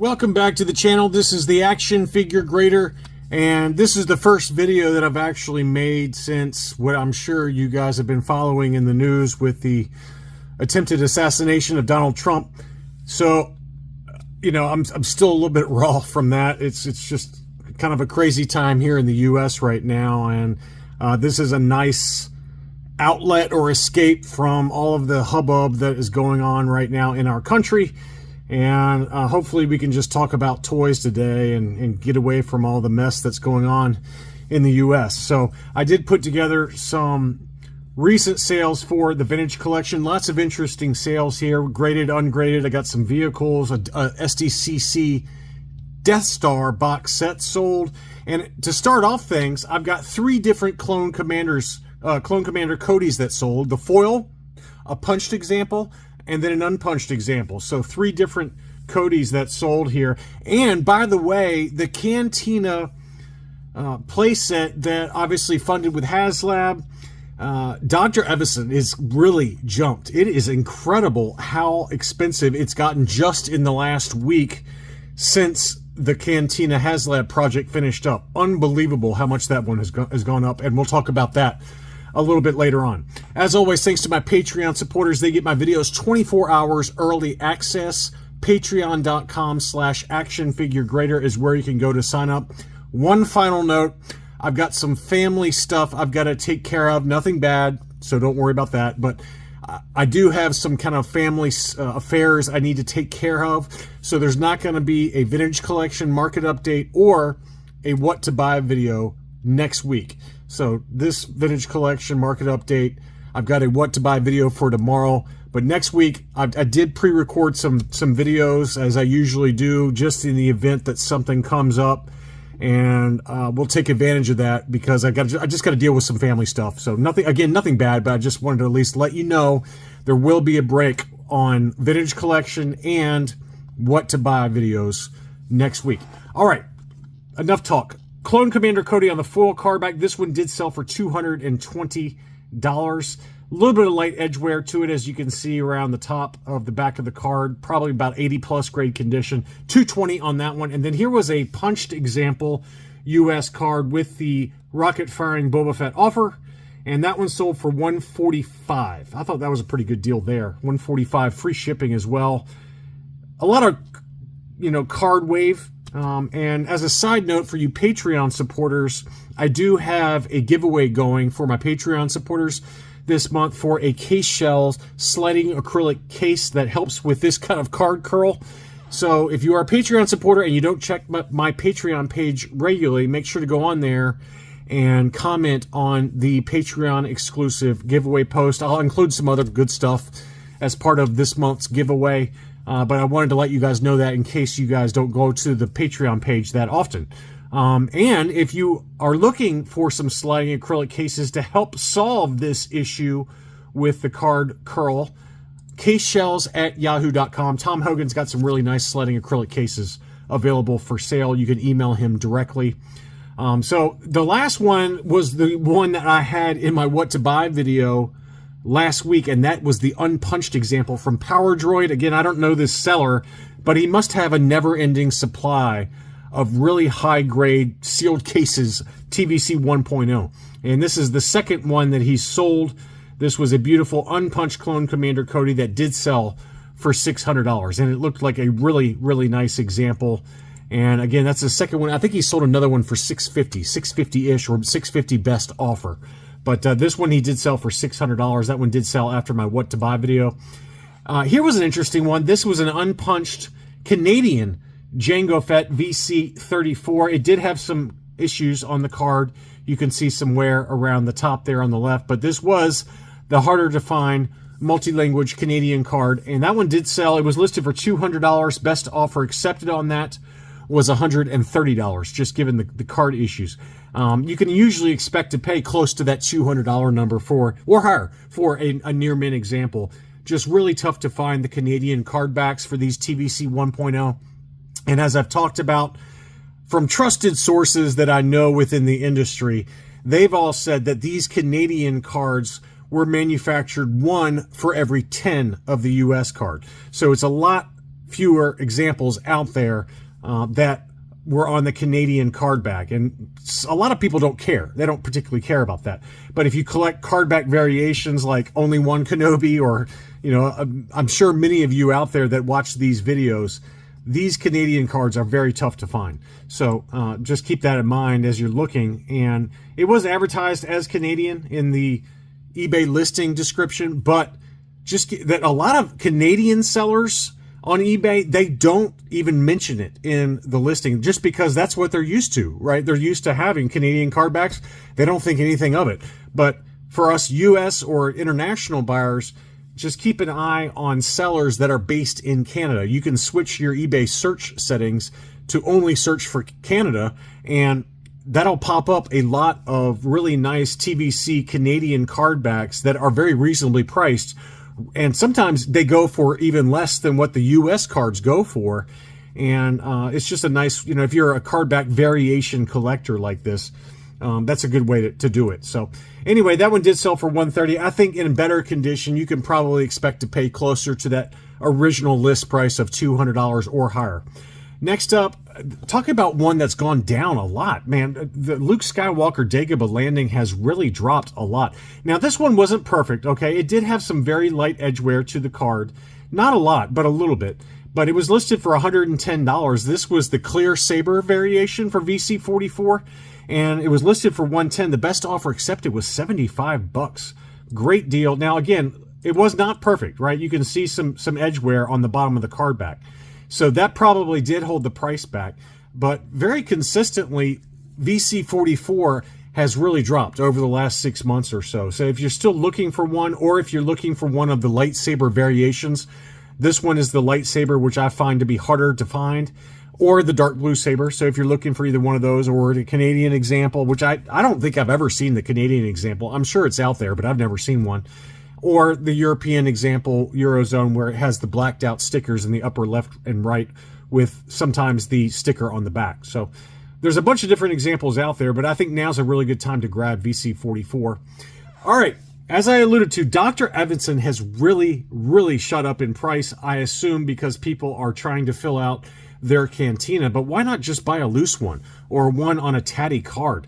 Welcome back to the channel. This is the Action Figure Grader, and this is the first video that I've actually made since what I'm sure you guys have been following in the news with the attempted assassination of Donald Trump. So, you know, I'm still a little bit raw from that. It's just kind of a crazy time here in the U.S. right now, and this is a nice outlet or escape from all of the hubbub that is going on right now in our country. And hopefully we can just talk about toys today and get away from all the mess that's going on in the U.S. So I did put together some recent sales for the vintage collection. Lots of interesting sales here, graded, ungraded. I got some vehicles, a SDCC Death Star box set sold. And to start off things, I've got three different Clone Commander Codys that sold. The foil, a punched example, and then an unpunched example. So three different Codys that sold here. And by the way, the Cantina playset that obviously funded with HasLab, Dr. Evazan is really jumped. It is incredible how expensive it's gotten just in the last week since the Cantina HasLab project finished up. Unbelievable how much that one has gone up, and we'll talk about that a little bit later on. As always, thanks to my Patreon supporters. They get my videos 24 hours early access. Patreon.com/actionfiguregrader is where you can go to sign up. One final note, I've got some family stuff I've got to take care of. Nothing bad, so don't worry about that. But I do have some kind of family affairs I need to take care of. So there's not going to be a vintage collection market update or a what to buy video next week. So this vintage collection market update, I've got a what to buy video for tomorrow. But next week, I did pre-record some videos, as I usually do, just in the event that something comes up. And we'll take advantage of that because I just got to deal with some family stuff. So nothing bad, but I just wanted to at least let you know there will be a break on vintage collection and what to buy videos next week. All right, enough talk. Clone Commander Cody on the foil card back. This one did sell for $220. A little bit of light edge wear to it, as you can see around the top of the back of the card. Probably about 80+ grade condition. $220 on that one. And then here was a punched example US card with the rocket firing Boba Fett offer. And that one sold for $145. I thought that was a pretty good deal there. $145, free shipping as well. A lot of, card wave. And as a side note for you Patreon supporters, I do have a giveaway going for my Patreon supporters this month for a case shells sliding acrylic case that helps with this kind of card curl. So if you are a Patreon supporter and you don't check my Patreon page regularly, make sure to go on there and comment on the Patreon exclusive giveaway post. I'll include some other good stuff as part of this month's giveaway. But I wanted to let you guys know that in case you guys don't go to the Patreon page that often. And if you are looking for some sliding acrylic cases to help solve this issue with the card curl, caseshells@yahoo.com. Tom Hogan's got some really nice sliding acrylic cases available for sale. You can email him directly. So the last one was the one that I had in my what to buy video last week, and that was the unpunched example from Power Droid. Again, I don't know this seller, but he must have a never-ending supply of really high-grade sealed cases, TVC 1.0. And this is the second one that he sold. This was a beautiful unpunched Clone Commander Cody that did sell for $600, and it looked like a really, really nice example. And again, that's the second one. I think he sold another one for $650, $650-ish, or $650 best offer. But this one he did sell for $600. That one did sell after my what to buy video. Here was an interesting one. This was an unpunched Canadian Jango Fett VC-34. It did have some issues on the card. You can see some wear around the top there on the left. But this was the harder to find multi-language Canadian card. And that one did sell. It was listed for $200. Best offer accepted on that was $130, just given the card issues. You can usually expect to pay close to that $200 number for, or higher, for a near mint example. Just really tough to find the Canadian card backs for these TVC 1.0. And as I've talked about from trusted sources that I know within the industry, they've all said that these Canadian cards were manufactured 1 for every 10 of the US card. So it's a lot fewer examples out there that were on the Canadian card back. And a lot of people don't care. They don't particularly care about that. But if you collect card back variations like Only One Kenobi, or, you know, I'm sure many of you out there that watch these videos, these Canadian cards are very tough to find. So just keep that in mind as you're looking. And it was advertised as Canadian in the eBay listing description, but just that a lot of Canadian sellers on eBay, they don't even mention it in the listing just because that's what they're used to, right? They're used to having Canadian card backs. They don't think anything of it. But for us US or international buyers, just keep an eye on sellers that are based in Canada. You can switch your eBay search settings to only search for Canada, and that'll pop up a lot of really nice TVC Canadian card backs that are very reasonably priced. And sometimes they go for even less than what the US cards go for. And it's just a nice, you know, if you're a card back variation collector like this, that's a good way to do it. So anyway, that one did sell for $130. I think in better condition, you can probably expect to pay closer to that original list price of $200 or higher. Next up, talk about one that's gone down a lot, man. The Luke Skywalker Dagobah landing has really dropped a lot. Now, this one wasn't perfect, okay? It did have some very light edgeware to the card. Not a lot, but a little bit. But it was listed for $110. This was the clear saber variation for VC44, and it was listed for $110. The best offer accepted was $75. Great deal. Now, again, it was not perfect, right? You can see some edgeware on the bottom of the card back. So that probably did hold the price back, but very consistently, VC44 has really dropped over the last 6 months or so. So if you're still looking for one, or if you're looking for one of the lightsaber variations, this one is the lightsaber, which I find to be harder to find, or the dark blue saber. So if you're looking for either one of those, or the Canadian example, which I don't think I've ever seen the Canadian example. I'm sure it's out there, but I've never seen one. Or the European example, Eurozone, where it has the blacked out stickers in the upper left and right with sometimes the sticker on the back. So there's a bunch of different examples out there, but I think now's a really good time to grab VC44. All right, as I alluded to, Dr. Evazan has really, really shot up in price, I assume because people are trying to fill out their Cantina, but why not just buy a loose one or one on a tatty card?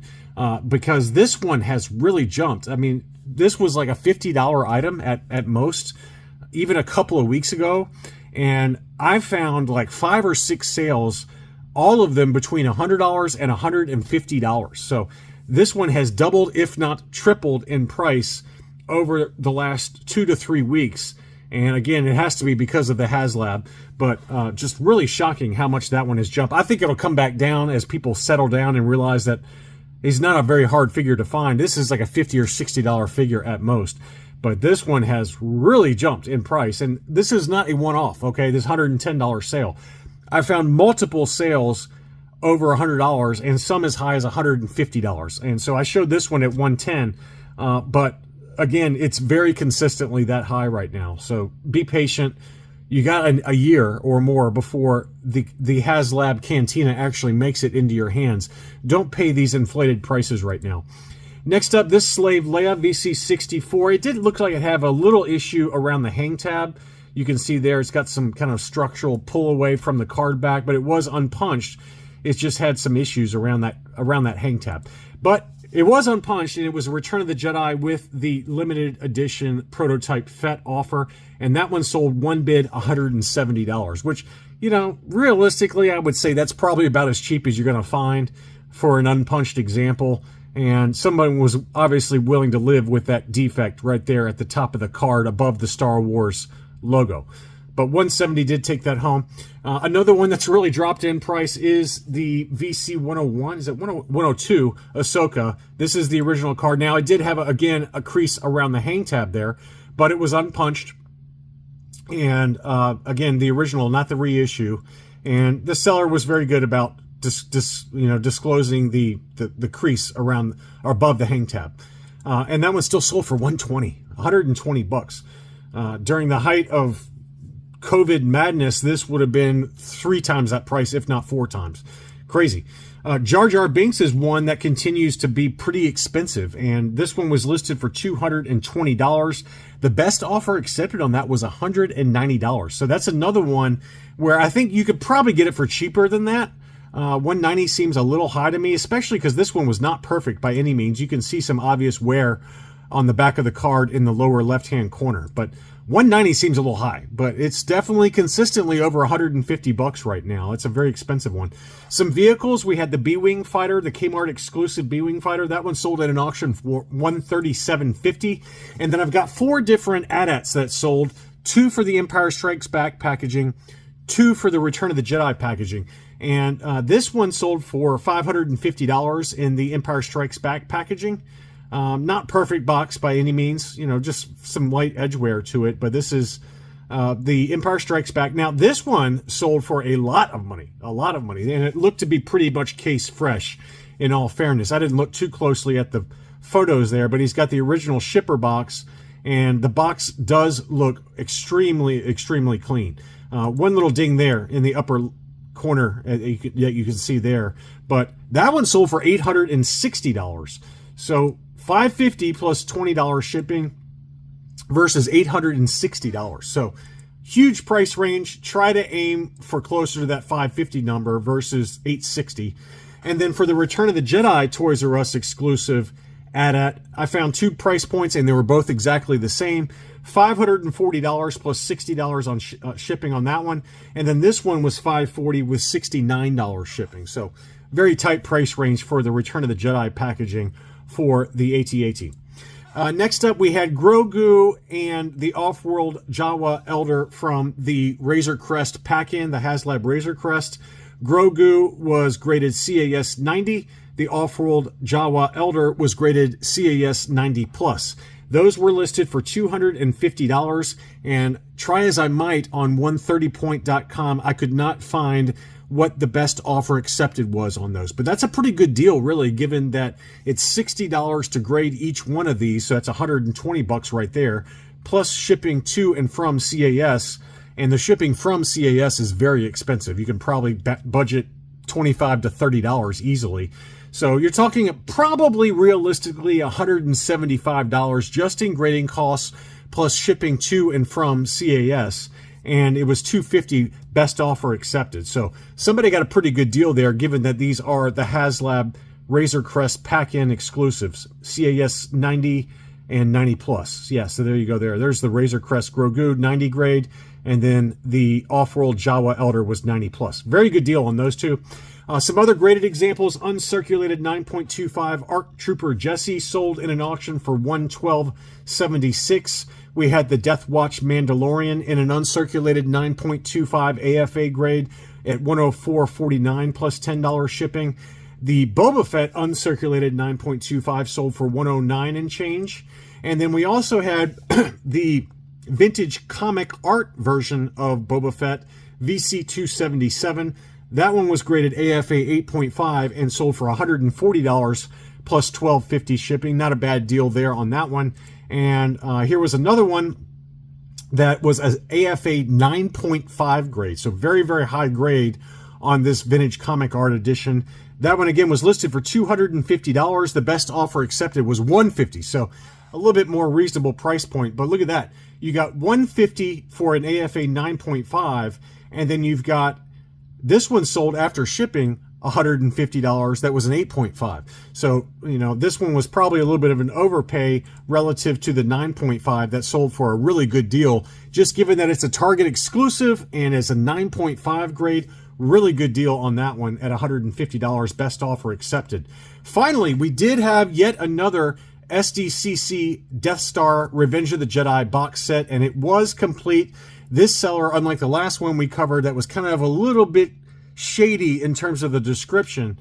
Because this one has really jumped. I mean, this was like a $50 item at most, even a couple of weeks ago. And I found like 5 or 6 sales, all of them between $100 and $150. So this one has doubled, if not tripled in price over the last 2 to 3 weeks. And again, it has to be because of the HasLab, but just really shocking how much that one has jumped. I think it'll come back down as people settle down and realize that he's not a very hard figure to find. This is like a $50 or $60 figure at most. But this one has really jumped in price. And this is not a one-off, okay? This $110 sale. I found multiple sales over $100 and some as high as $150. And so I showed this one at $110. But again, it's very consistently that high right now. So be patient. You got a year or more before the HasLab Cantina actually makes it into your hands. Don't pay these inflated prices right now. Next up, this Slave Leia VC64. It did look like it had a little issue around the hang tab. You can see there it's got some kind of structural pull away from the card back, but it was unpunched. It just had some issues around that hang tab. But it was unpunched, and it was a Return of the Jedi with the limited edition prototype FET offer, and that one sold one bid $170, which, you know, realistically, I would say that's probably about as cheap as you're going to find for an unpunched example, and someone was obviously willing to live with that defect right there at the top of the card above the Star Wars logo. But 170 did take that home. Another one that's really dropped in price is the VC 101. Is it 102 Ahsoka? This is the original card. Now, it did have, again, a crease around the hang tab there, but it was unpunched. And again, the original, not the reissue. And the seller was very good about disclosing the crease around or above the hang tab. And that one still sold for $120. During the height of COVID madness, this would have been 3 times that price, if not 4 times. crazy. Jar Jar Binks is one that continues to be pretty expensive, and this one was listed for $220. The best offer accepted on that was $190. So that's another one where I think you could probably get it for cheaper than that. $190 seems a little high to me, especially because this one was not perfect by any means. You can see some obvious wear on the back of the card in the lower left-hand corner, but $190 seems a little high, but it's definitely consistently over $150 right now. It's a very expensive one. Some vehicles, we had the B-Wing fighter, the Kmart exclusive B-Wing fighter. That one sold at an auction for $137.50. And then I've got 4 different AT-ATs that sold, 2 for the Empire Strikes Back packaging, 2 for the Return of the Jedi packaging. And this one sold for $550 in the Empire Strikes Back packaging. Not perfect box by any means, you know, just some light edge wear to it, but this is the Empire Strikes Back. Now, this one sold for a lot of money, and it looked to be pretty much case fresh, in all fairness. I didn't look too closely at the photos there, but he's got the original shipper box, and the box does look extremely, extremely clean. One little ding there in the upper corner that you can see there, but that one sold for $860. So $550 plus $20 shipping versus $860. So huge price range. Try to aim for closer to that $550 number versus $860. And then for the Return of the Jedi Toys R Us exclusive AT-AT, I found 2 price points and they were both exactly the same. $540 plus $60 on shipping on that one. And then this one was $540 with $69 shipping. So very tight price range for the Return of the Jedi packaging for the AT-AT. Next up, we had Grogu and the Off-World Jawa Elder from the Razor Crest pack-in, the HasLab Razor Crest. Grogu was graded CAS 90. The Off-World Jawa Elder was graded CAS 90+. Those were listed for $250, and try as I might on 130point.com, I could not find what the best offer accepted was on those. But that's a pretty good deal, really, given that it's $60 to grade each one of these, so that's $120 right there, plus shipping to and from CAS, and the shipping from CAS is very expensive. You can probably budget $25 to $30 easily. So you're talking probably realistically $175 just in grading costs plus shipping to and from CAS. And it was $250 best offer accepted. So somebody got a pretty good deal there, given that these are the HasLab Razor Crest pack-in exclusives, CAS 90 and 90+. Yeah, so there you go there. There's the Razor Crest Grogu 90 grade, and then the Off-World Jawa Elder was 90+. Very good deal on those two. Some other graded examples: uncirculated 9.25 ARC Trooper Jesse sold in an auction for $112.76. We had the Death Watch Mandalorian in an uncirculated 9.25 AFA grade at $104.49 plus $10 shipping. The Boba Fett uncirculated 9.25 sold for $109 and change. And then we also had the vintage comic art version of Boba Fett, VC 277. That one was graded AFA 8.5 and sold for $140 plus $12.50 shipping. Not a bad deal there on that one. And here was another one that was an AFA 9.5 grade. So very, very high grade on this vintage comic art edition. That one, again, was listed for $250. The best offer accepted was $150. So a little bit more reasonable price point. But look at that. You got $150 for an AFA 9.5, and then you've got this one sold after shipping $150. That was an 8.5. So, you know, this one was probably a little bit of an overpay relative to the 9.5 that sold for a really good deal, just given that it's a Target exclusive and it's a 9.5 grade. Really good deal on that one at $150. Best offer accepted. Finally, we did have yet another SDCC Death Star Revenge of the Jedi box set, and it was complete. This seller, unlike the last one we covered that was kind of a little bit shady in terms of the description,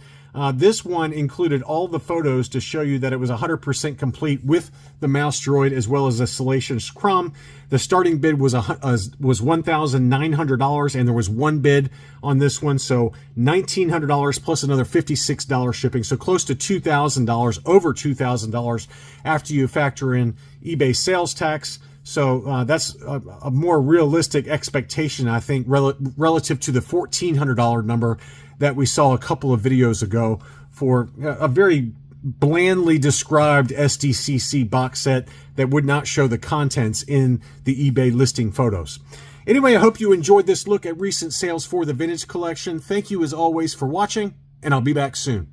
this one included all the photos to show you that it was 100% complete with the mouse droid as well as a Salacious Crumb. The starting bid was $1,900, and there was one bid on this one, so $1,900 plus another $56 shipping, so close to $2,000, over $2,000 after you factor in eBay sales tax. So that's a more realistic expectation, I think, relative to the $1,400 number that we saw a couple of videos ago for a very blandly described SDCC box set that would not show the contents in the eBay listing photos. Anyway, I hope you enjoyed this look at recent sales for the vintage collection. Thank you as always for watching, and I'll be back soon.